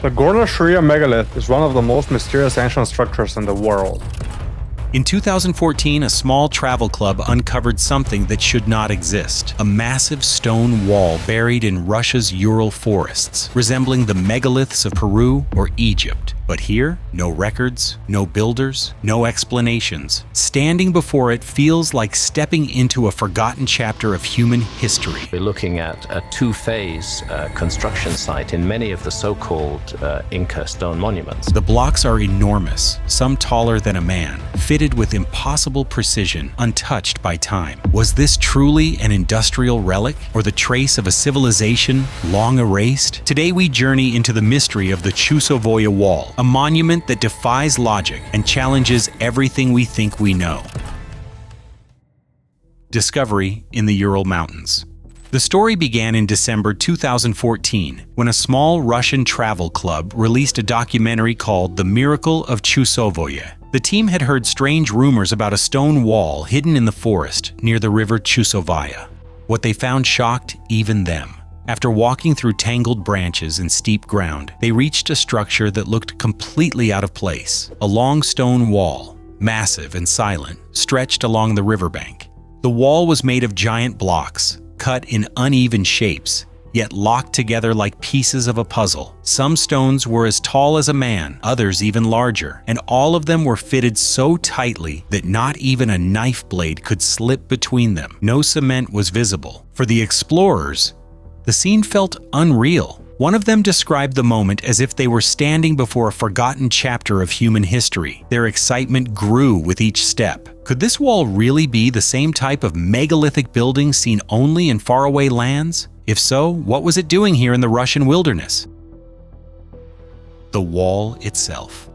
The Gornoshuria megalith is one of the most mysterious ancient structures in the world. In 2014, a small travel club uncovered something that should not exist: a massive stone wall buried in Russia's Ural forests, resembling the megaliths of Peru or Egypt. But here, no records, no builders, no explanations. Standing before it feels like stepping into a forgotten chapter of human history. We're looking at a two-phase construction site in many of the so-called Inca stone monuments. The blocks are enormous, some taller than a man, fitted with impossible precision, untouched by time. Was this truly an industrial relic, or the trace of a civilization long erased? Today we journey into the mystery of the Tschussovoje wall, a monument that defies logic and challenges everything we think we know. Discovery in the Ural Mountains. The story began in December 2014 when a small Russian travel club released a documentary called The Miracle of Tschussovoje. The team had heard strange rumors about a stone wall hidden in the forest near the river Tschussovoje. What they found shocked even them. After walking through tangled branches and steep ground, they reached a structure that looked completely out of place. A long stone wall, massive and silent, stretched along the riverbank. The wall was made of giant blocks, cut in uneven shapes, yet locked together like pieces of a puzzle. Some stones were as tall as a man, others even larger, and all of them were fitted so tightly that not even a knife blade could slip between them. No cement was visible. For the explorers, the scene felt unreal. One of them described the moment as if they were standing before a forgotten chapter of human history. Their excitement grew with each step. Could this wall really be the same type of megalithic building seen only in faraway lands? If so, what was it doing here in the Russian wilderness? The wall itself.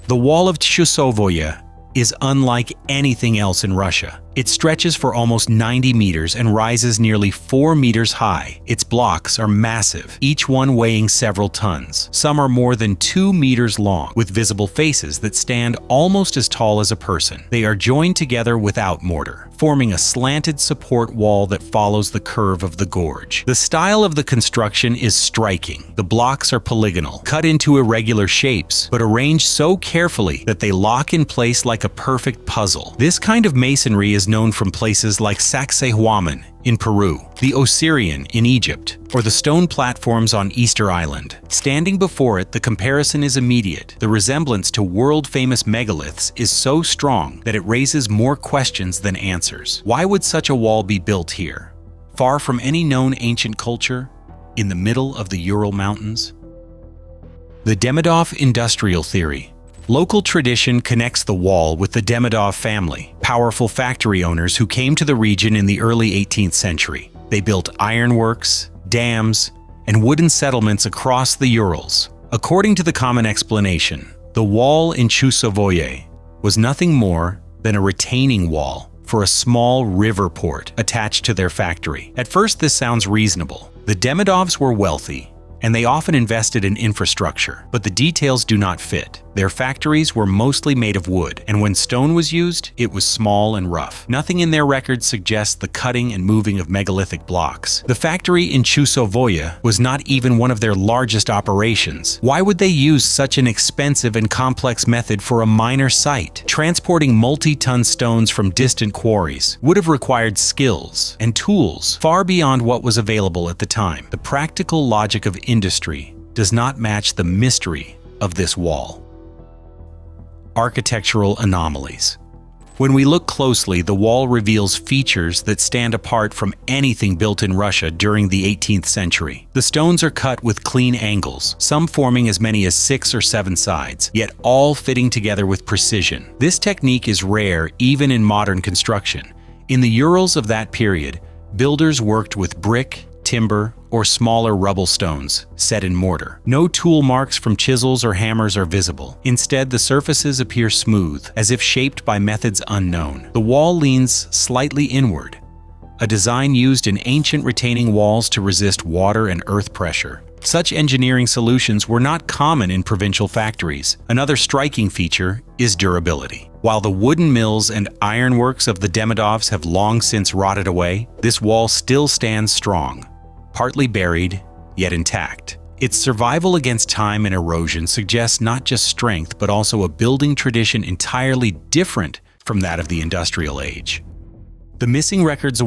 The wall of Tschussovoje is unlike anything else in Russia. It stretches for almost 90 meters and rises nearly 4 meters high. Its blocks are massive, each one weighing several tons. Some are more than 2 meters long, with visible faces that stand almost as tall as a person. They are joined together without mortar, forming a slanted support wall that follows the curve of the gorge. The style of the construction is striking. The blocks are polygonal, cut into irregular shapes, but arranged so carefully that they lock in place like a perfect puzzle. This kind of masonry is known from places like Tschussovoje in Peru, the Osirian in Egypt, or the stone platforms on Easter Island. Standing before it, the comparison is immediate. The resemblance to world-famous megaliths is so strong that it raises more questions than answers. Why would such a wall be built here, far from any known ancient culture, in the middle of the Ural Mountains? The Demidov industrial theory. Local tradition connects the wall with the Demidov family, powerful factory owners who came to the region in the early 18th century. They built ironworks, dams, and wooden settlements across the Urals. According to the common explanation, the wall in Tschussovoje was nothing more than a retaining wall for a small river port attached to their factory. At first, this sounds reasonable. The Demidovs were wealthy, and they often invested in infrastructure, but the details do not fit. Their factories were mostly made of wood, and when stone was used, it was small and rough. Nothing in their records suggests the cutting and moving of megalithic blocks. The factory in Tschussovoje was not even one of their largest operations. Why would they use such an expensive and complex method for a minor site? Transporting multi-ton stones from distant quarries would have required skills and tools far beyond what was available at the time. The practical logic of industry does not match the mystery of this wall. Architectural anomalies. When we look closely, the wall reveals features that stand apart from anything built in Russia during the 18th century. The stones are cut with clean angles, some forming as many as 6 or 7 sides, yet all fitting together with precision. This technique is rare even in modern construction. In the Urals of that period, builders worked with brick, timber, or smaller rubble stones set in mortar. No tool marks from chisels or hammers are visible. Instead, the surfaces appear smooth, as if shaped by methods unknown. The wall leans slightly inward, a design used in ancient retaining walls to resist water and earth pressure. Such engineering solutions were not common in provincial factories. Another striking feature is durability. While the wooden mills and ironworks of the Demidovs have long since rotted away, this wall still stands strong, partly buried, yet intact. Its survival against time and erosion suggests not just strength, but also a building tradition entirely different from that of the industrial age. The missing records.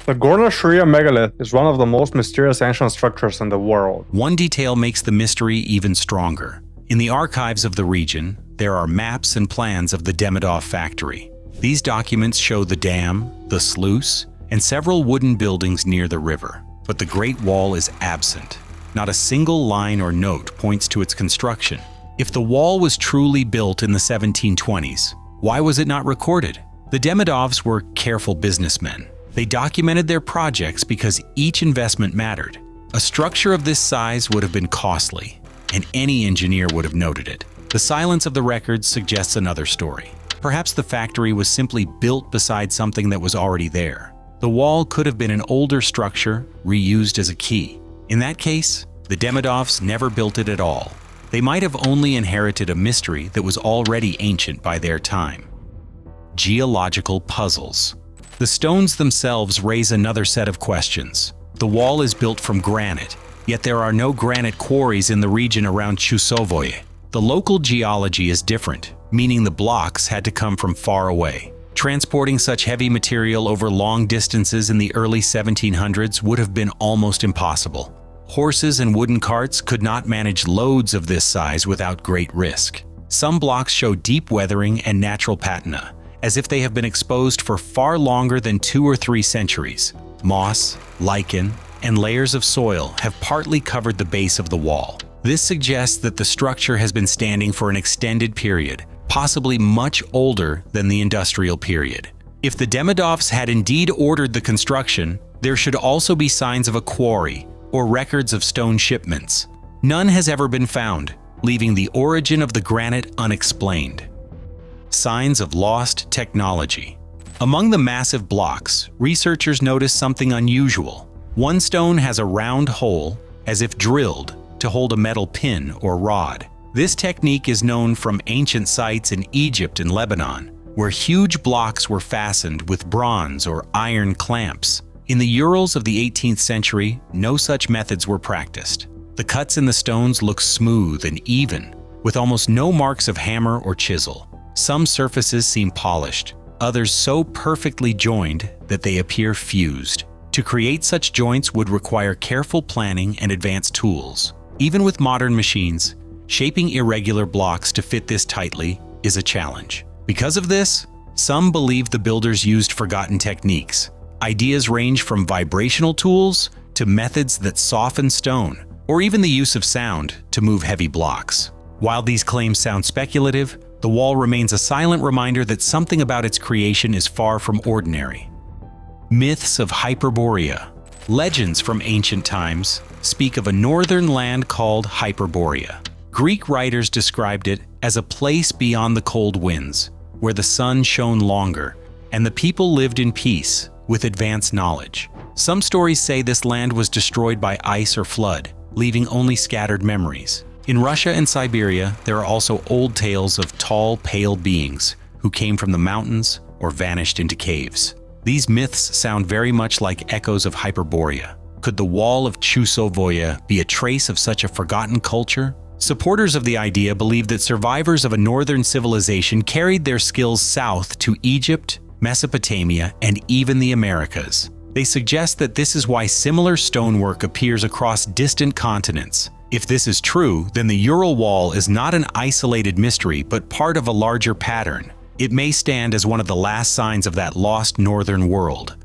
The Gornoshuria megalith is one of the most mysterious ancient structures in the world. One detail makes the mystery even stronger. In the archives of the region, there are maps and plans of the Demidov factory. These documents show the dam, the sluice, and several wooden buildings near the river. But the Great Wall is absent. Not a single line or note points to its construction. If the wall was truly built in the 1720s, why was it not recorded? The Demidovs were careful businessmen. They documented their projects because each investment mattered. A structure of this size would have been costly, and any engineer would have noted it. The silence of the records suggests another story. Perhaps the factory was simply built beside something that was already there. The wall could have been an older structure, reused as a key. In that case, the Demidovs never built it at all. They might have only inherited a mystery that was already ancient by their time. Geological puzzles. The stones themselves raise another set of questions. The wall is built from granite, yet there are no granite quarries in the region around Tschussovoje. The local geology is different, meaning the blocks had to come from far away. Transporting such heavy material over long distances in the early 1700s would have been almost impossible. Horses and wooden carts could not manage loads of this size without great risk. Some blocks show deep weathering and natural patina, as if they have been exposed for far longer than 2 or 3 centuries. Moss, lichen, and layers of soil have partly covered the base of the wall. This suggests that the structure has been standing for an extended period, possibly much older than the industrial period. If the Demidovs had indeed ordered the construction, there should also be signs of a quarry or records of stone shipments. None has ever been found, leaving the origin of the granite unexplained. Signs of lost technology. Among the massive blocks, researchers notice something unusual. One stone has a round hole, as if drilled, to hold a metal pin or rod. This technique is known from ancient sites in Egypt and Lebanon, where huge blocks were fastened with bronze or iron clamps. In the Urals of the 18th century, no such methods were practiced. The cuts in the stones look smooth and even, with almost no marks of hammer or chisel. Some surfaces seem polished, others so perfectly joined that they appear fused. To create such joints would require careful planning and advanced tools. Even with modern machines, shaping irregular blocks to fit this tightly is a challenge. Because of this, some believe the builders used forgotten techniques. Ideas range from vibrational tools to methods that soften stone, or even the use of sound to move heavy blocks. While these claims sound speculative, the wall remains a silent reminder that something about its creation is far from ordinary. Myths of Hyperborea. Legends from ancient times speak of a northern land called Hyperborea. Greek writers described it as a place beyond the cold winds, where the sun shone longer and the people lived in peace with advanced knowledge. Some stories say this land was destroyed by ice or flood, leaving only scattered memories. In Russia and Siberia, there are also old tales of tall, pale beings who came from the mountains or vanished into caves. These myths sound very much like echoes of Hyperborea. Could the wall of Tschussovoje be a trace of such a forgotten culture? Supporters of the idea believe that survivors of a northern civilization carried their skills south to Egypt, Mesopotamia, and even the Americas. They suggest that this is why similar stonework appears across distant continents. If this is true, then the Ural Wall is not an isolated mystery, but part of a larger pattern. It may stand as one of the last signs of that lost northern world.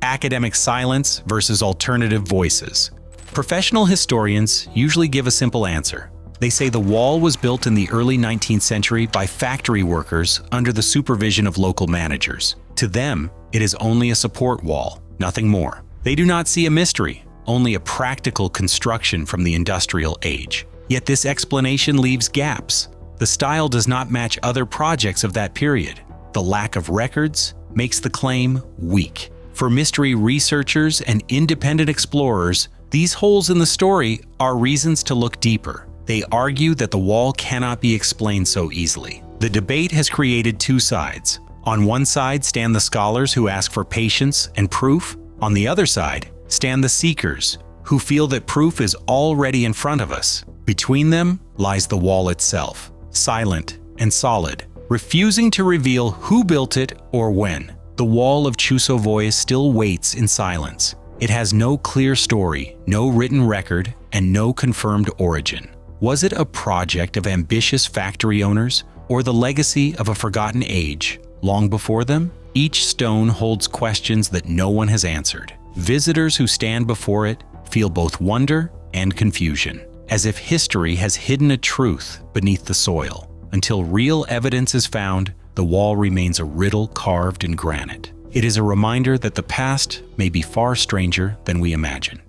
Academic silence versus alternative voices. Professional historians usually give a simple answer. They say the wall was built in the early 19th century by factory workers under the supervision of local managers. To them, it is only a support wall, nothing more. They do not see a mystery, only a practical construction from the industrial age. Yet this explanation leaves gaps. The style does not match other projects of that period. The lack of records makes the claim weak. For mystery researchers and independent explorers, these holes in the story are reasons to look deeper. They argue that the wall cannot be explained so easily. The debate has created two sides. On one side stand the scholars who ask for patience and proof. On the other side stand the seekers who feel that proof is already in front of us. Between them lies the wall itself, silent and solid, refusing to reveal who built it or when. The wall of Tschussovoje still waits in silence. It has no clear story, no written record, and no confirmed origin. Was it a project of ambitious factory owners, or the legacy of a forgotten age long before them? Each stone holds questions that no one has answered. Visitors who stand before it feel both wonder and confusion, as if history has hidden a truth beneath the soil. Until real evidence is found, the wall remains a riddle carved in granite. It is a reminder that the past may be far stranger than we imagine.